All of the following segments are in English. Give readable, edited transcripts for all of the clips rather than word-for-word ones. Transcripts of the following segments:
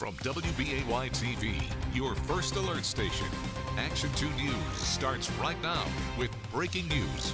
From WBAY TV, your first alert station, Action 2 News starts right now with breaking news.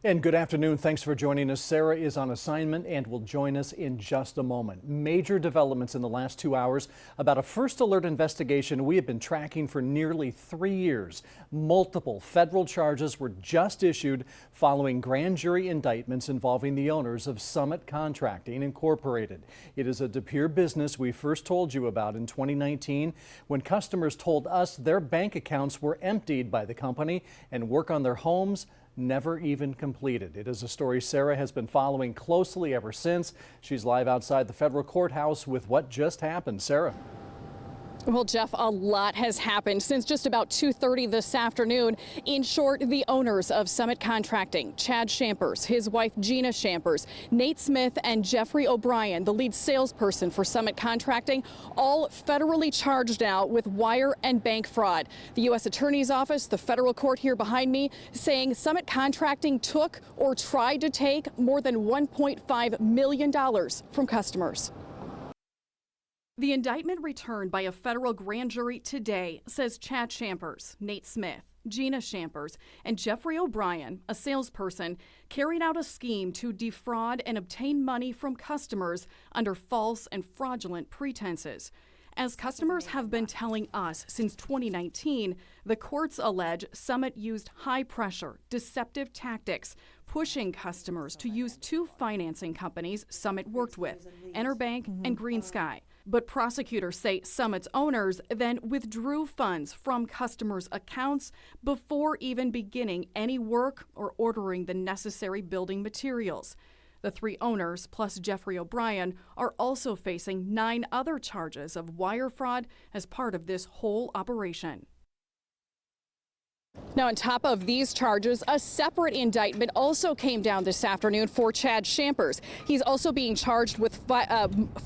And good afternoon. Thanks for joining us. Sarah is on assignment and will join us in just a moment. Major developments in the last 2 hours about a first alert investigation we have been tracking for nearly 3 years. Multiple federal charges were just issued following grand jury indictments involving the owners of Summit Contracting Incorporated. It is a De Pere business we first told you about in 2019 when customers told us their bank accounts were emptied by the company and work on their homes never even completed. It is a story Sarah has been following closely ever since. She's live outside the federal courthouse with what just happened. Sarah. Well, Jeff, a lot has happened since just about 2:30 this afternoon. In short, the owners of Summit Contracting, Chad Shampers, his wife Gina Shampers, Nate Smith, and Jeffrey O'Brien, the lead salesperson for Summit Contracting, all federally charged now with wire and bank fraud. The U.S. Attorney's Office, the federal court here behind me, saying Summit Contracting took or tried to take more than $1.5 million from customers. The indictment returned by a federal grand jury today says Chad Shampers, Nate Smith, Gina Shampers, and Jeffrey O'Brien, a salesperson, carried out a scheme to defraud and obtain money from customers under false and fraudulent pretenses. As customers have been telling us since 2019, the courts allege Summit used high-pressure, deceptive tactics, pushing customers to use two financing companies Summit worked with, EnerBank and GreenSky. But prosecutors say Summit's owners then withdrew funds from customers' accounts before even beginning any work or ordering the necessary building materials. The three owners, plus Jeffrey O'Brien, are also facing 9 other charges of wire fraud as part of this whole operation. Now, on top of these charges, a separate indictment also came down this afternoon for Chad Shampers. He's also being charged with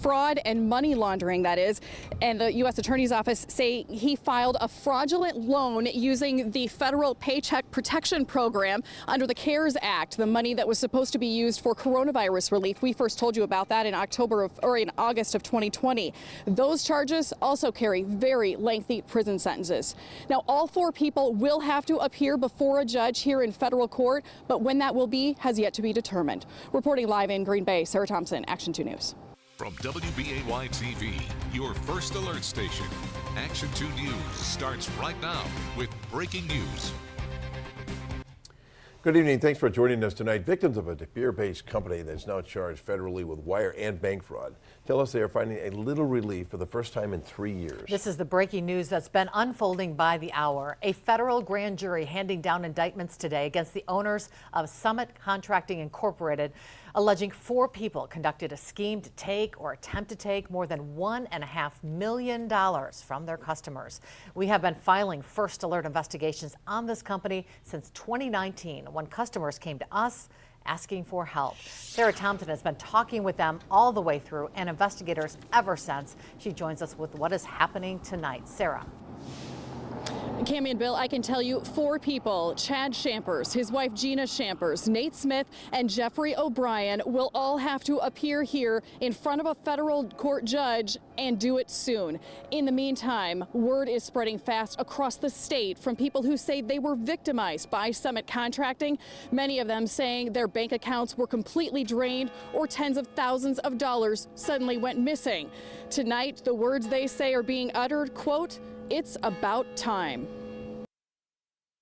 fraud and money laundering, that is. And the U.S. Attorney's Office say he filed a fraudulent loan using the federal Paycheck Protection Program under the CARES Act, the money that was supposed to be used for coronavirus relief. We first told you about that in August of 2020. Those charges also carry very lengthy prison sentences. Now, all 4 people will have to appear before a judge here in federal court, but when that will be has yet to be determined. Reporting live in Green Bay, Sarah Thompson, Action 2 News. From WBAY TV, your first alert station, Action 2 News starts right now with breaking news. Good evening. Thanks for joining us tonight. Victims of a De Pere-based company that's now charged federally with wire and bank fraud tell us they are finding a little relief for the first time in 3 years. This is the breaking news that's been unfolding by the hour. A federal grand jury handing down indictments today against the owners of Summit Contracting Incorporated, alleging 4 people conducted a scheme to take or attempt to take more than $1.5 million from their customers. We have been filing first alert investigations on this company since 2019 when customers came to us asking for help. Sarah Thompson has been talking with them all the way through and investigators ever since. She joins us with what is happening tonight. Sarah. Cammie and Bill, I can tell you 4 people, Chad Shampers, his wife Gina Shampers, Nate Smith, and Jeffrey O'Brien will all have to appear here in front of a federal court judge and do it soon. In the meantime, word is spreading fast across the state from people who say they were victimized by Summit Contracting, many of them saying their bank accounts were completely drained or tens of thousands of dollars suddenly went missing. Tonight, the words they say are being uttered, quote, "It's about time."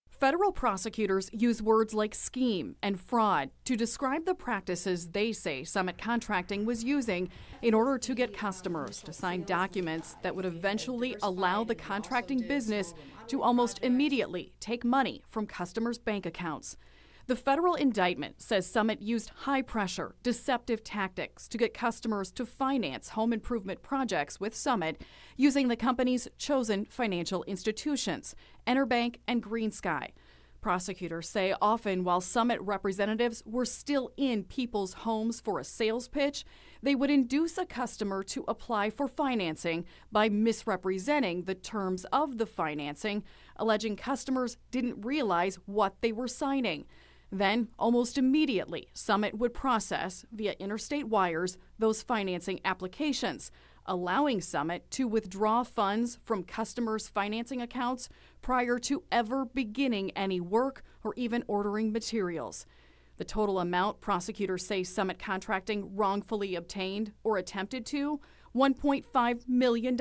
Federal prosecutors use words like scheme and fraud to describe the practices they say Summit Contracting was using in order to get customers to sign documents that would eventually allow the contracting business to almost immediately take money from customers' bank accounts. The federal indictment says Summit used high-pressure, deceptive tactics to get customers to finance home improvement projects with Summit using the company's chosen financial institutions, EnerBank and GreenSky. Prosecutors say often while Summit representatives were still in people's homes for a sales pitch, they would induce a customer to apply for financing by misrepresenting the terms of the financing, alleging customers didn't realize what they were signing. Then, almost immediately, Summit would process, via interstate wires, those financing applications, allowing Summit to withdraw funds from customers' financing accounts prior to ever beginning any work or even ordering materials. The total amount prosecutors say Summit Contracting wrongfully obtained or attempted to, $1.5 million.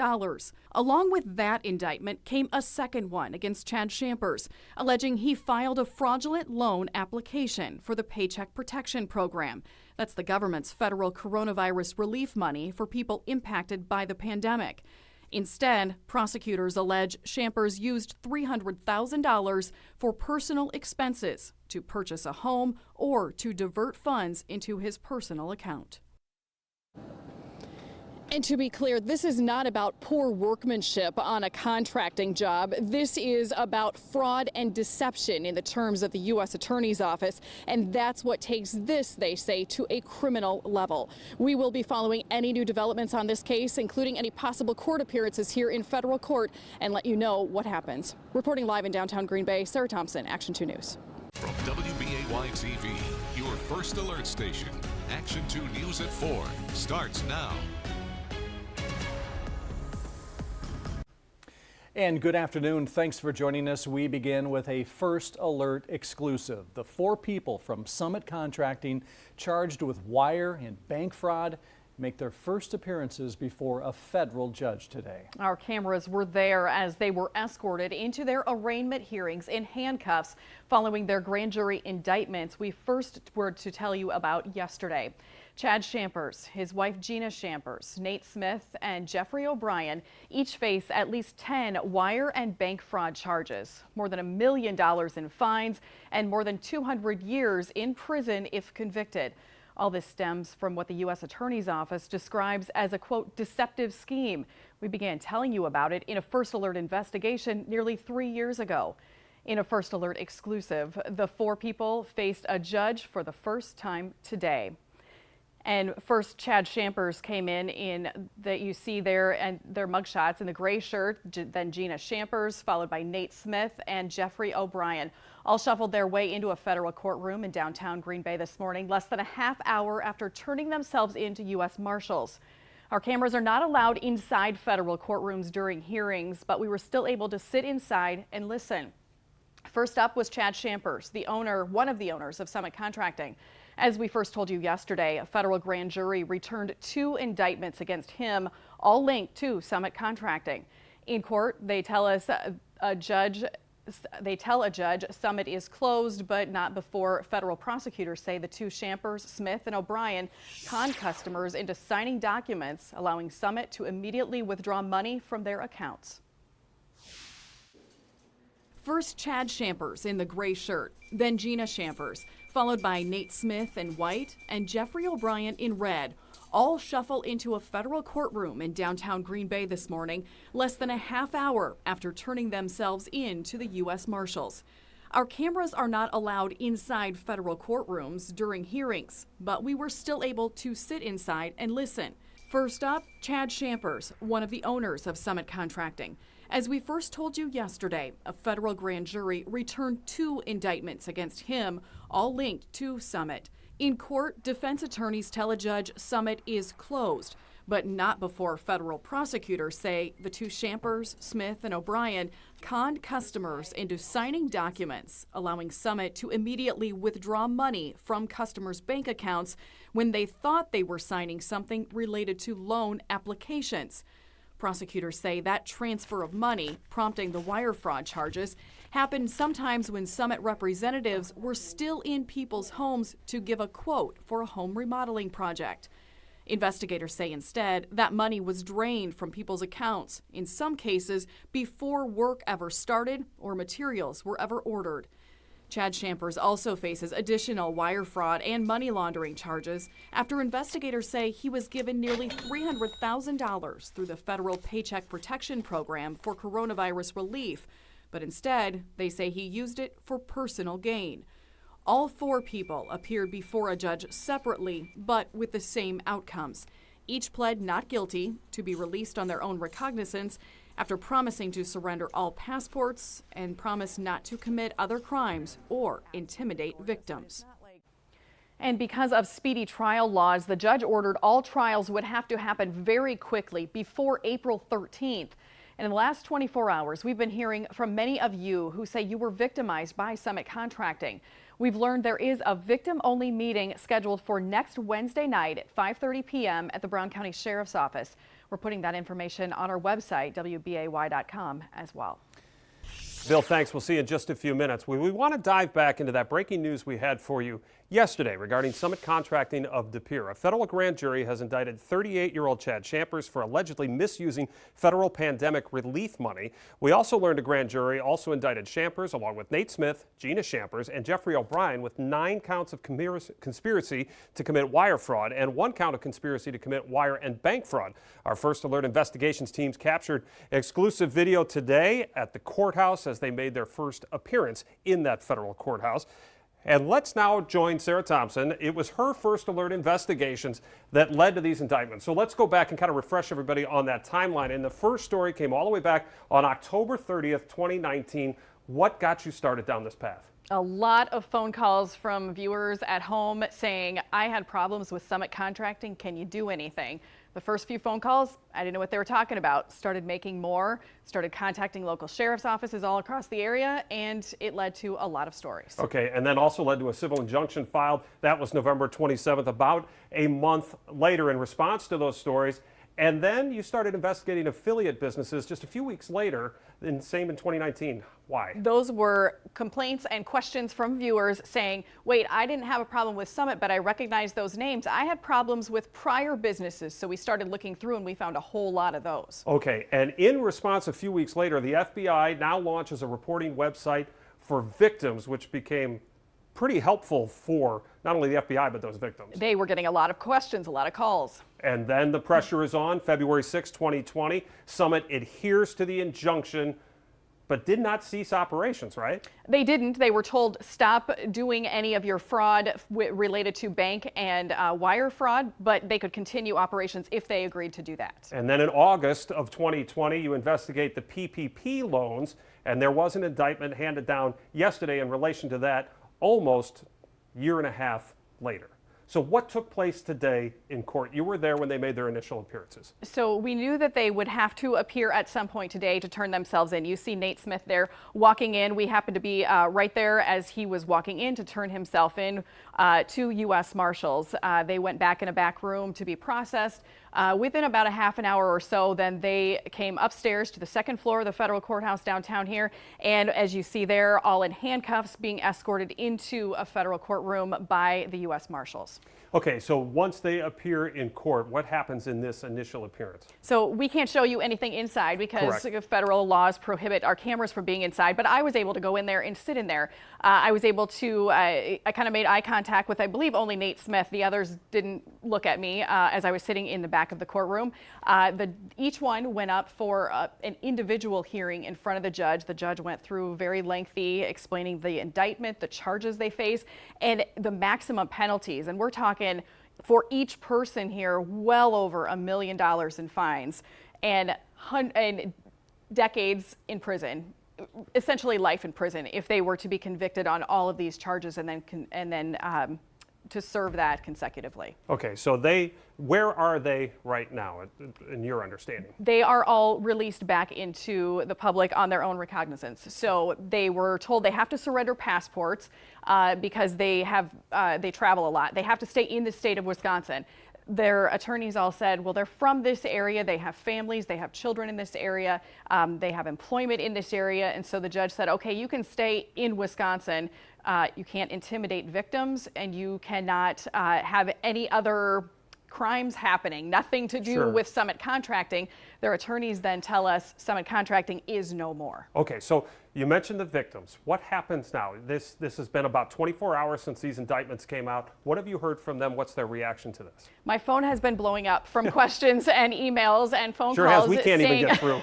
Along with that indictment came a second one against Chad Shampers, alleging he filed a fraudulent loan application for the Paycheck Protection Program. That's the government's federal coronavirus relief money for people impacted by the pandemic. Instead, prosecutors allege Shampers used $300,000 for personal expenses to purchase a home or to divert funds into his personal account. And to be clear, this is not about poor workmanship on a contracting job. This is about fraud and deception in the terms of the U.S. Attorney's Office. And that's what takes this, they say, to a criminal level. We will be following any new developments on this case, including any possible court appearances here in federal court, and let you know what happens. Reporting live in downtown Green Bay, Sarah Thompson, Action 2 News. From WBAY TV, your first alert station, Action 2 News at 4 starts now. And good afternoon. Thanks for joining us. We begin with a First Alert exclusive. The 4 people from Summit Contracting charged with wire and bank fraud make their first appearances before a federal judge today. Our cameras were there as they were escorted into their arraignment hearings in handcuffs following their grand jury indictments we first were to tell you about yesterday. Chad Shampers, his wife Gina Shampers, Nate Smith, and Jeffrey O'Brien each face at least 10 wire and bank fraud charges, more than $1 million in fines, and more than 200 years in prison if convicted. All this stems from what the U.S. Attorney's Office describes as a, quote, deceptive scheme. We began telling you about it in a First Alert investigation nearly 3 years ago. In a First Alert exclusive, the 4 people faced a judge for the first time today. And first, Chad Shampers came in that you see there and their mugshots in the gray shirt, then Gina Shampers, followed by Nate Smith and Jeffrey O'Brien. All shuffled their way into a federal courtroom in downtown Green Bay this morning, less than a half hour after turning themselves into U.S. Marshals. Our cameras are not allowed inside federal courtrooms during hearings, but we were still able to sit inside and listen. First up was Chad Shampers, one of the owners of Summit Contracting. As we first told you yesterday, a federal grand jury returned 2 indictments against him, all linked to Summit Contracting. In court, they tell a judge Summit is closed, but not before federal prosecutors say the 2 Shampers, Smith, and O'Brien conned customers into signing documents allowing Summit to immediately withdraw money from their accounts. First, Chad Shampers in the gray shirt, then Gina Shampers, followed by Nate Smith in white and Jeffrey O'Brien in red, all shuffle into a federal courtroom in downtown Green Bay this morning, less than a half hour after turning themselves in to the U.S. Marshals. Our cameras are not allowed inside federal courtrooms during hearings, but we were still able to sit inside and listen. First up, Chad Shampers, one of the owners of Summit Contracting. As we first told you yesterday, a federal grand jury returned 2 indictments against him, all linked to Summit. In court, defense attorneys tell a judge Summit is closed, but not before federal prosecutors say the 2 Shampers, Smith, and O'Brien conned customers into signing documents allowing Summit to immediately withdraw money from customers' bank accounts when they thought they were signing something related to loan applications. Prosecutors say that transfer of money, prompting the wire fraud charges, happened sometimes when Summit representatives were still in people's homes to give a quote for a home remodeling project. Investigators say instead that money was drained from people's accounts, in some cases before work ever started or materials were ever ordered. Chad Shampers also faces additional wire fraud and money laundering charges after investigators say he was given nearly $300,000 through the federal Paycheck Protection Program for coronavirus relief, but instead they say he used it for personal gain. All 4 people appeared before a judge separately, but with the same outcomes. Each pled not guilty to be released on their own recognizance after promising to surrender all passports and promise not to commit other crimes or intimidate victims. And because of speedy trial laws, the judge ordered all trials would have to happen very quickly before April 13th. And in the last 24 hours, we've been hearing from many of you who say you were victimized by Summit Contracting. We've learned there is a victim-only meeting scheduled for next Wednesday night at 5:30 p.m. at the Brown County Sheriff's Office. We're putting that information on our website, WBAY.com, as well. Bill, thanks. We'll see you in just a few minutes. We want to dive back into that breaking news we had for you yesterday regarding Summit Contracting of De Pere. A federal grand jury has indicted 38-year-old Chad Champers for allegedly misusing federal pandemic relief money. We also learned a grand jury also indicted Champers along with Nate Smith, Gina Champers, and Jeffrey O'Brien with 9 counts of conspiracy to commit wire fraud and 1 count of conspiracy to commit wire and bank fraud. Our First Alert investigations teams captured exclusive video today at the courthouse as they made their first appearance in that federal courthouse. And let's now join Sarah Thompson. It was her First Alert investigations that led to these indictments. So let's go back and kind of refresh everybody on that timeline. And the first story came all the way back on October 30th, 2019. What got you started down this path? A lot of phone calls from viewers at home saying, I had problems with Summit Contracting. Can you do anything? The first few phone calls, I didn't know what they were talking about. Started making more, started contacting local sheriff's offices all across the area, and it led to a lot of stories. Okay, and then also led to a civil injunction filed. That was November 27th, about a month later in response to those stories. And then you started investigating affiliate businesses just a few weeks later, same in 2019. Why? Those were complaints and questions from viewers saying, wait, I didn't have a problem with Summit, but I recognize those names. I had problems with prior businesses, so we started looking through and we found a whole lot of those. Okay, and in response a few weeks later, the FBI now launches a reporting website for victims, which became pretty helpful for not only the FBI, but those victims. They were getting a lot of questions, a lot of calls. And then the pressure is on. February 6, 2020, Summit adheres to the injunction, but did not cease operations, right? They didn't. They were told stop doing any of your fraud related to bank and wire fraud, but they could continue operations if they agreed to do that. And then in August of 2020, you investigate the PPP loans, and there was an indictment handed down yesterday in relation to that, almost a year and a half later. So what took place today in court? You were there when they made their initial appearances. So we knew that they would have to appear at some point today to turn themselves in. You see Nate Smith there walking in. We happened to be right there as he was walking in to turn himself in to U.S. Marshals. They went back in a back room to be processed. Within about a half an hour or so, then they came upstairs to the second floor of the federal courthouse downtown here. And as you see there, all in handcuffs, being escorted into a federal courtroom by the U.S. Marshals. Okay, so once they appear in court, what happens in this initial appearance? So we can't show you anything inside because federal laws prohibit our cameras from being inside, but I was able to go in there and sit in there. I was able to, I kind of made eye contact with, I believe, only Nate Smith. The others didn't look at me as I was sitting in the back of the courtroom. Each one went up for an individual hearing in front of the judge. The judge went through very lengthy explaining the indictment, the charges they face, and the maximum penalties. And we're talking for each person here, well over $1 million in fines and decades in prison, essentially life in prison, if they were to be convicted on all of these charges and then to serve that consecutively. Okay, so where are they right now, in your understanding? They are all released back into the public on their own recognizance. So they were told they have to surrender passports because they travel a lot. They have to stay in the state of Wisconsin. Their attorneys all said, well, they're from this area, they have families, they have children in this area, they have employment in this area, and so the judge said, okay, you can stay in Wisconsin, you can't intimidate victims, and you cannot have any other crimes happening, nothing to do with Summit Contracting. Their attorneys then tell us Summit Contracting is no more. Okay, so you mentioned the victims. What happens now? This has been about 24 hours since these indictments came out. What have you heard from them? What's their reaction to this? My phone has been blowing up from questions and emails and phone calls. Has. We can't even get through.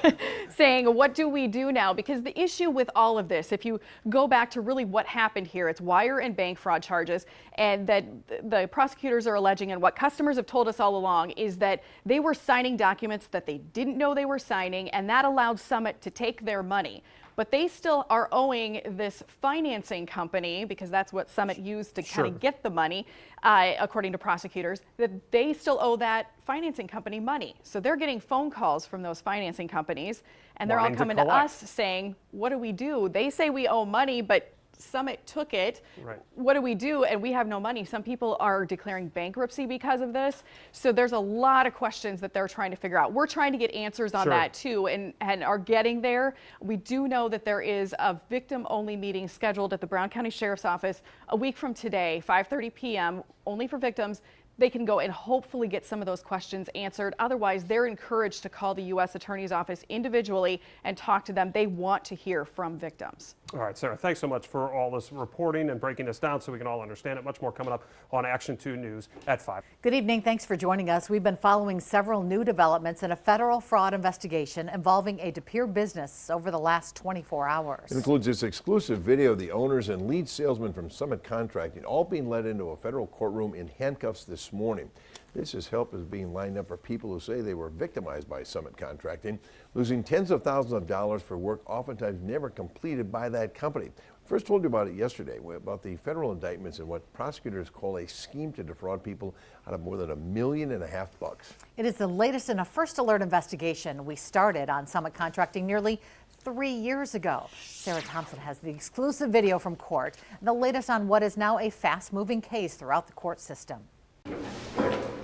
Saying, what do we do now? Because the issue with all of this, if you go back to really what happened here, it's wire and bank fraud charges, and that the prosecutors are alleging, and what customers have told us all along, is that they were signing documents that they didn't know they were signing, and that allowed Summit to take their money. but they still are owing this financing company, because that's what Summit used to kind of get the money, according to prosecutors, that they still owe that financing company money. So they're getting phone calls from those financing companies, and they're all coming to us saying, what do we do? They say we owe money, but Summit took it. Right. What do we do? And we have no money. Some people are declaring bankruptcy because of this. So there's a lot of questions that they're trying to figure out. We're trying to get answers on that too, and are getting there. We do know that there is a victim-only meeting scheduled at the Brown County Sheriff's Office a week from today, 5:30 p.m., only for victims. They can go and hopefully get some of those questions answered. Otherwise, they're encouraged to call the U.S. Attorney's Office individually and talk to them. They want to hear from victims. All right, Sarah, thanks so much for all this reporting and breaking this down so we can all understand it. Much more coming up on Action 2 News at 5. Good evening. Thanks for joining us. We've been following several new developments in a federal fraud investigation involving a De Pere business over the last 24 hours. It includes this exclusive video of the owners and lead salesman from Summit Contracting all being led into a federal courtroom in handcuffs this morning. This is help is being lined up for people who say they were victimized by Summit Contracting, losing tens of thousands of dollars for work oftentimes never completed by that company. First told you about it yesterday, about the federal indictments and what prosecutors call a scheme to defraud people out of more than $1.5 million. It is the latest in a first alert investigation we started on Summit Contracting nearly 3 years ago. Sarah Thompson has the exclusive video from court, the latest on what is now a fast-moving case throughout the court system.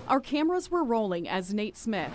Our cameras were rolling as Nate Smith,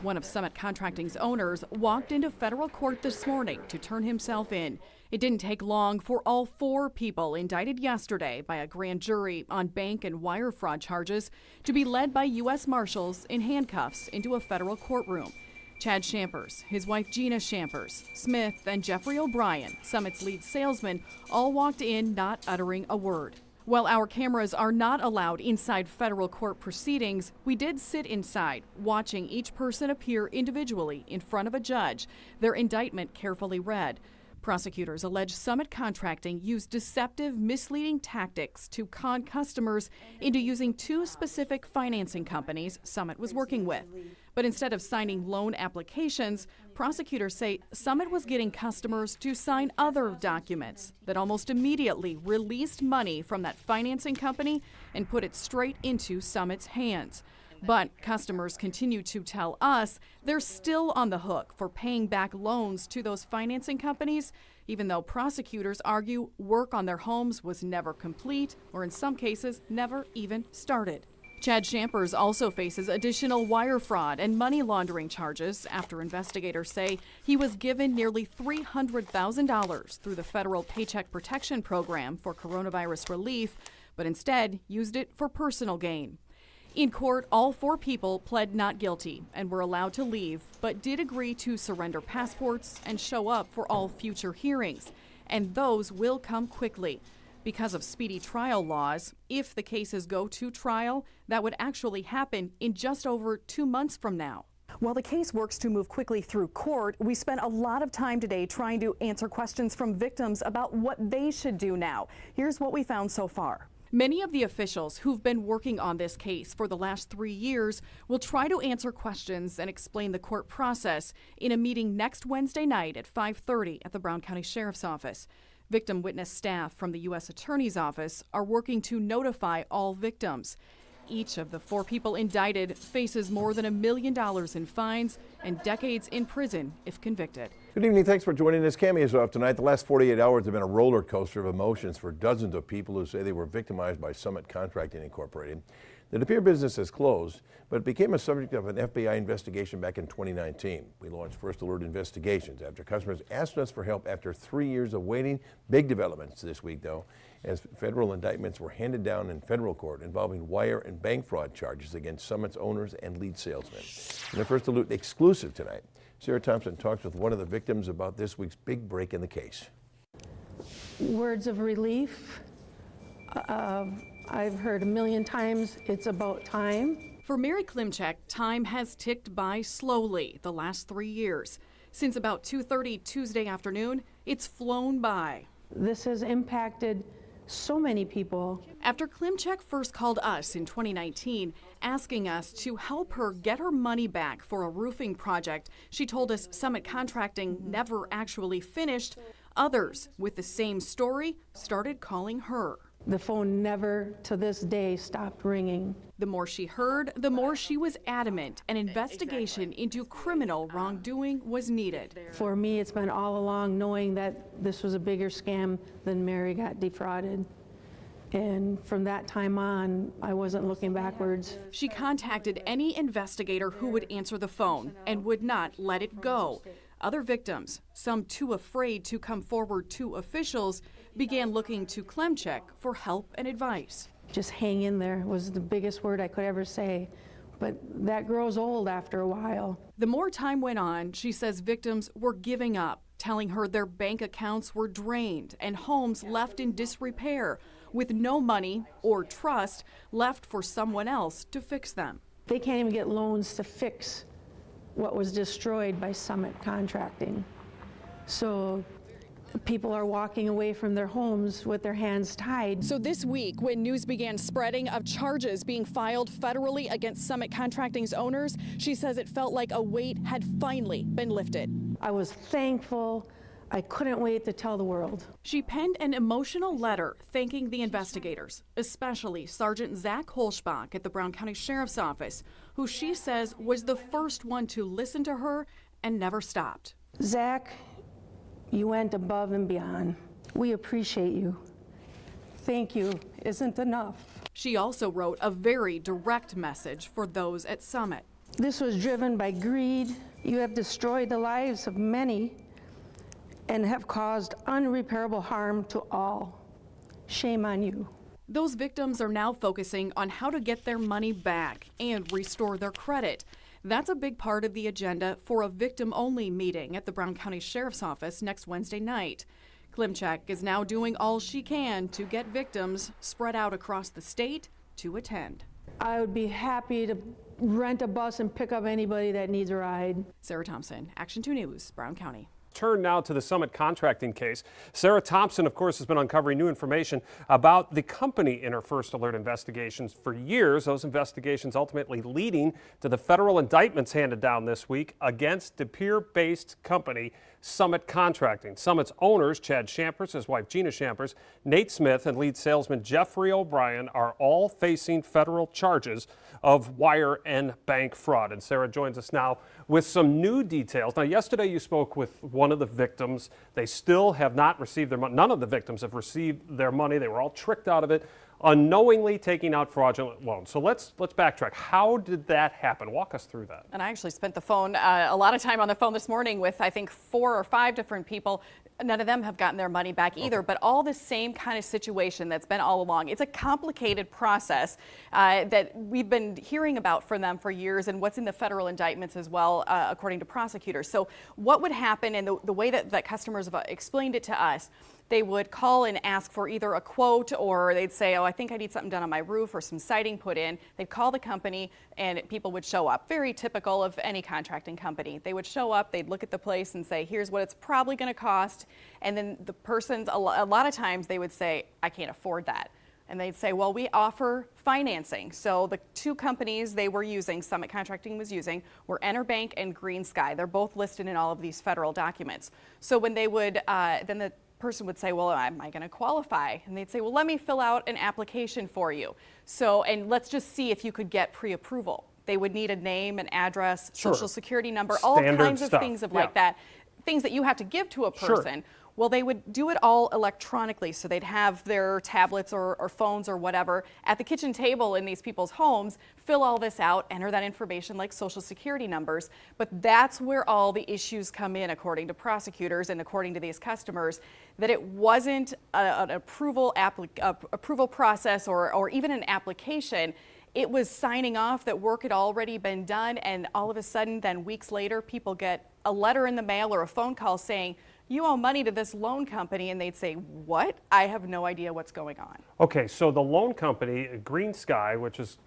one of Summit Contracting's owners, walked into federal court this morning to turn himself in. It didn't take long for all 4 people indicted yesterday by a grand jury on bank and wire fraud charges to be led by U.S. Marshals in handcuffs into a federal courtroom. Chad Shampers, his wife Gina Shampers, Smith, and Jeffrey O'Brien, Summit's lead salesman, all walked in not uttering a word. While our cameras are not allowed inside federal court proceedings, we did sit inside, watching each person appear individually in front of a judge, their indictment carefully read. Prosecutors allege Summit Contracting used deceptive, misleading tactics to con customers into using 2 specific financing companies Summit was working with. But instead of signing loan applications, prosecutors say Summit was getting customers to sign other documents that almost immediately released money from that financing company and put it straight into Summit's hands. But customers continue to tell us they're still on the hook for paying back loans to those financing companies, even though prosecutors argue work on their homes was never complete, or in some cases, never even started. Chad Shampers also faces additional wire fraud and money laundering charges after investigators say he was given nearly $300,000 through the federal Paycheck Protection Program for coronavirus relief, but instead used it for personal gain. In court, all 4 people pled not guilty and were allowed to leave, but did agree to surrender passports and show up for all future hearings. And those will come quickly. Because of speedy trial laws, if the cases go to trial, that would actually happen in just over 2 months from now. While the case works to move quickly through court, we spent a lot of time today trying to answer questions from victims about what they should do now. Here's what we found so far. Many of the officials who've been working on this case for the last 3 years will try to answer questions and explain the court process in a meeting next Wednesday night at 5:30 at the Brown County Sheriff's Office. Victim witness staff from the U.S. Attorney's Office are working to notify all victims. Each of the 4 people indicted faces more than $1 million in fines and decades in prison if convicted. Good evening. Thanks for joining us. Cameo's off tonight. The last 48 hours have been a roller coaster of emotions for dozens of people who say they were victimized by Summit Contracting Incorporated. The De Pere business has closed, but it became a subject of an FBI investigation back in 2019. We launched First Alert investigations after customers asked us for help after 3 years of waiting. Big developments this week, though, as federal indictments were handed down in federal court involving wire and bank fraud charges against Summit's owners and lead salesmen. In the First Alert exclusive tonight, Sarah Thompson talks with one of the victims about this week's big break in the case. Words of relief. I've heard a million times, it's about time. For Mary Klimchek, time has ticked by slowly the last 3 years. Since about 2:30 Tuesday afternoon, it's flown by. This has impacted so many people. After Klimchek first called us in 2019, asking us to help her get her money back for a roofing project, she told us Summit Contracting never actually finished. Others with the same story started calling her. The phone never, to this day, stopped ringing. The more she heard, the more she was adamant an investigation into criminal wrongdoing was needed. For me, it's been all along knowing that this was a bigger scam than Mary got defrauded. And from that time on, I wasn't looking backwards. She contacted any investigator who would answer the phone and would not let it go. Other victims, some too afraid to come forward to officials, began looking to Klimchek for help and advice. Just hang in there was the biggest word I could ever say. But that grows old after a while. The more time went on, she says victims were giving up, telling her their bank accounts were drained and homes left in disrepair, with no money or trust left for someone else to fix them. They can't even get loans to fix what was destroyed by Summit Contracting. So people are walking away from their homes with their hands tied. So this week, when news began spreading of charges being filed federally against Summit Contracting's owners, she says it felt like a weight had finally been lifted. I was thankful. I couldn't wait to tell the world. She penned an emotional letter thanking the investigators, especially Sergeant Zach Holschbach at the Brown County Sheriff's Office, who she says was the first one to listen to her and never stopped. Zach, you went above and beyond. We appreciate you. Thank you isn't enough. She also wrote a very direct message for those at Summit. This was driven by greed. You have destroyed the lives of many and have caused unrepairable harm to all. Shame on you. Those victims are now focusing on how to get their money back and restore their credit. That's a big part of the agenda for a victim-only meeting at the Brown County Sheriff's Office next Wednesday night. Klimchek is now doing all she can to get victims spread out across the state to attend. I would be happy to rent a bus and pick up anybody that needs a ride. Sarah Thompson, Action 2 News, Brown County. Turn now to the Summit Contracting case. Sarah Thompson, of course, has been uncovering new information about the company in her first alert investigations for years. Those investigations ultimately leading to the federal indictments handed down this week against De Pere-based company Summit Contracting. Summit's owners, Chad Shampers, his wife Gina Shampers, Nate Smith, and lead salesman Jeffrey O'Brien are all facing federal charges of wire and bank fraud. And Sarah joins us now with some new details. Now, yesterday you spoke with one of the victims. They still have not received their money. None of the victims have received their money. They were all tricked out of it, unknowingly taking out fraudulent loans. So let's backtrack. How did that happen? Walk us through that. And I actually spent a lot of time on the phone this morning with, I think, 4 or 5 different people. None of them have gotten their money back either, but all the same kind of situation that's been all along. It's a complicated process that we've been hearing about from them for years, and what's in the federal indictments as well, according to prosecutors. So what would happen, and the way that customers have explained it to us, they would call and ask for either a quote, or they'd say, oh, I think I need something done on my roof or some siding put in. They'd call the company and people would show up. Very typical of any contracting company. They would show up, they'd look at the place and say, here's what it's probably going to cost. And then the person's, a lot of times they would say, I can't afford that. And they'd say, well, we offer financing. So the 2 companies they were using, Summit Contracting was using, were Enerbank and Green Sky. They're both listed in all of these federal documents. So when they would, then the person would say, well, am I going to qualify? And they'd say, well, let me fill out an application for you. So, and let's just see if you could get pre-approval. They would need a name, an address, social security number, all kinds of things like that, things that you have to give to a person. Well, they would do it all electronically, so they'd have their tablets or phones or whatever at the kitchen table in these people's homes, fill all this out, enter that information like social security numbers. But that's where all the issues come in, according to prosecutors and according to these customers, that it wasn't an approval process or even an application. It was signing off that work had already been done, and all of a sudden, then weeks later, people get a letter in the mail or a phone call saying, you owe money to this loan company, and they'd say, what? I have no idea what's going on. Okay, so the loan company, Green Sky, which is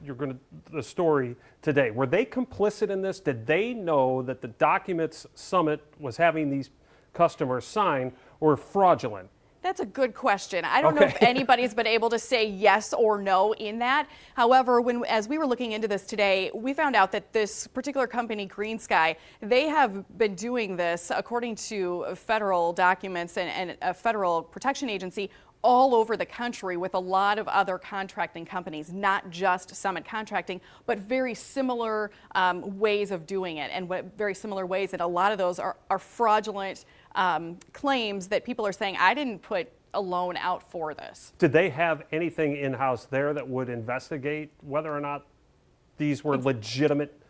the story today, were they complicit in this? Did they know that the documents Summit was having these customers sign were fraudulent? That's a good question. I don't know if anybody's been able to say yes or no in that. However, as we were looking into this today, we found out that this particular company, Green Sky, they have been doing this according to federal documents and a federal protection agency all over the country with a lot of other contracting companies, not just Summit Contracting, but very similar ways of doing it, and very similar ways, and a lot of those are fraudulent claims that people are saying, I didn't put a loan out for this. Did they have anything in-house there that would investigate whether or not these were legitimate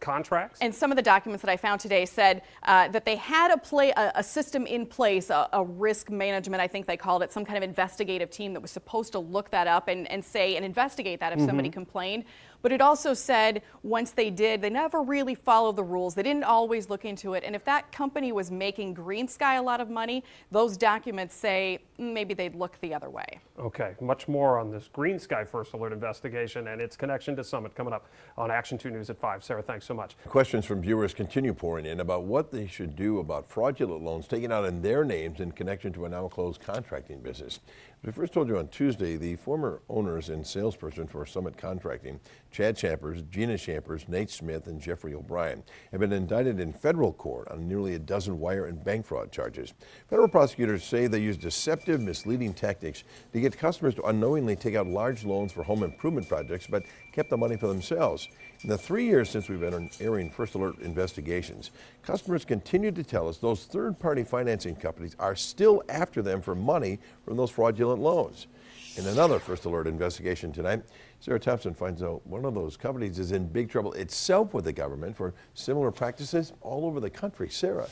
contracts? And some of the documents that I found today said that they had a system in place, a risk management, I think they called it, some kind of investigative team that was supposed to look that up and investigate that if somebody complained. But it also said once they did, they never really followed the rules. They didn't always look into it. And if that company was making Green Sky a lot of money, those documents say maybe they'd look the other way. Okay, much more on this Green Sky First Alert investigation and its connection to Summit coming up on Action 2 News at 5. Sarah, thanks so much. Questions from viewers continue pouring in about what they should do about fraudulent loans taken out in their names in connection to a now closed contracting business. As we first told you on Tuesday, the former owners and salesperson for Summit Contracting, Chad Champers, Gina Champers, Nate Smith, and Jeffrey O'Brien, have been indicted in federal court on nearly a dozen wire and bank fraud charges. Federal prosecutors say they used deceptive, misleading tactics to get customers to unknowingly take out large loans for home improvement projects, but kept the money for themselves. In the 3 years since we've been airing First Alert investigations, customers continue to tell us those third-party financing companies are still after them for money from those fraudulent loans. In another First Alert investigation tonight, Sarah Thompson finds out one of those companies is in big trouble itself with the government for similar practices all over the country. Sarah.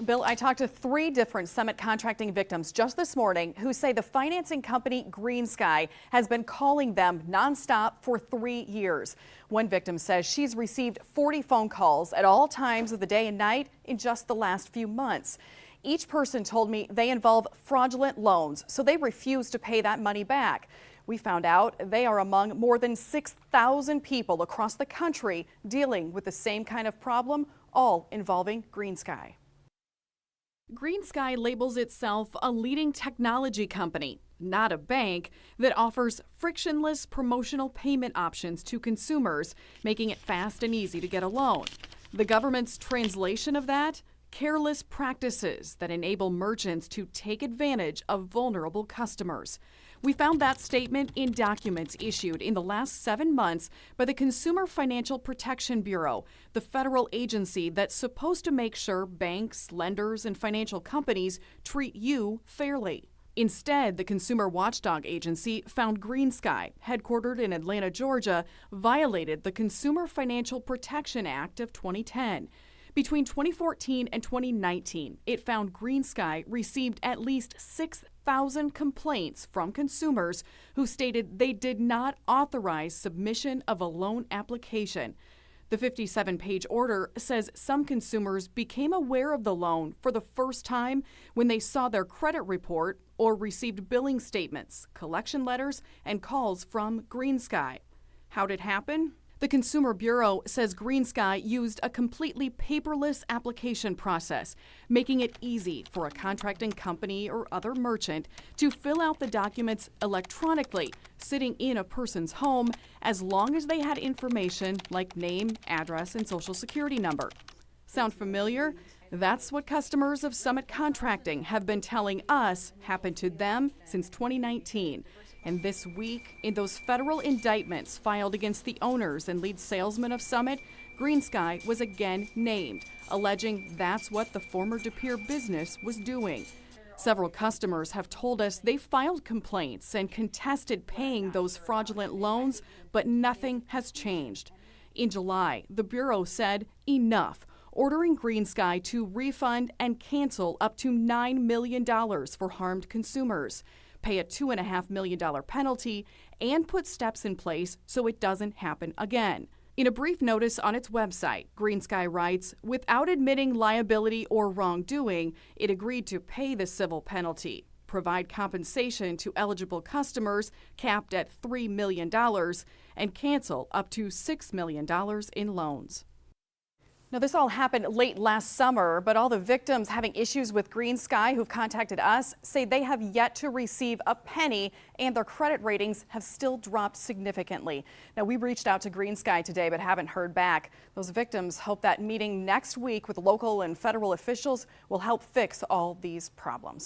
Bill, I talked to 3 different Summit Contracting victims just this morning who say the financing company Green Sky has been calling them nonstop for 3 years. One victim says she's received 40 phone calls at all times of the day and night in just the last few months. Each person told me they involve fraudulent loans, so they refuse to pay that money back. We found out they are among more than 6,000 people across the country dealing with the same kind of problem, all involving Green Sky. Green Sky labels itself a leading technology company, not a bank, that offers frictionless promotional payment options to consumers, making it fast and easy to get a loan. The government's translation of that? Careless practices that enable merchants to take advantage of vulnerable customers. We found that statement in documents issued in the last 7 months by the Consumer Financial Protection Bureau, the federal agency that's supposed to make sure banks, lenders, and financial companies treat you fairly. Instead, the Consumer Watchdog Agency found Green Sky, headquartered in Atlanta, Georgia, violated the Consumer Financial Protection Act of 2010. Between 2014 and 2019, it found Green Sky received at least 6,000 complaints from consumers who stated they did not authorize submission of a loan application. The 57-page order says some consumers became aware of the loan for the first time when they saw their credit report or received billing statements, collection letters, and calls from Green Sky. How'd it happen? The Consumer Bureau says Green Sky used a completely paperless application process, making it easy for a contracting company or other merchant to fill out the documents electronically, sitting in a person's home, as long as they had information like name, address, and social security number. Sound familiar? That's what customers of Summit Contracting have been telling us happened to them since 2019. And this week, in those federal indictments filed against the owners and lead salesmen of Summit, Green Sky was again named, alleging that's what the former De Pere business was doing. Several customers have told us they filed complaints and contested paying those fraudulent loans, but nothing has changed. In July, the Bureau said enough, ordering Green Sky to refund and cancel up to $9 million for harmed consumers, pay a $2.5 million penalty, and put steps in place so it doesn't happen again. In a brief notice on its website, Green Sky writes, without admitting liability or wrongdoing, it agreed to pay the civil penalty, provide compensation to eligible customers capped at $3 million, and cancel up to $6 million in loans. Now, this all happened late last summer, but all the victims having issues with Green Sky who've contacted us say they have yet to receive a penny and their credit ratings have still dropped significantly. Now, we reached out to Green Sky today but haven't heard back. Those victims hope that meeting next week with local and federal officials will help fix all these problems.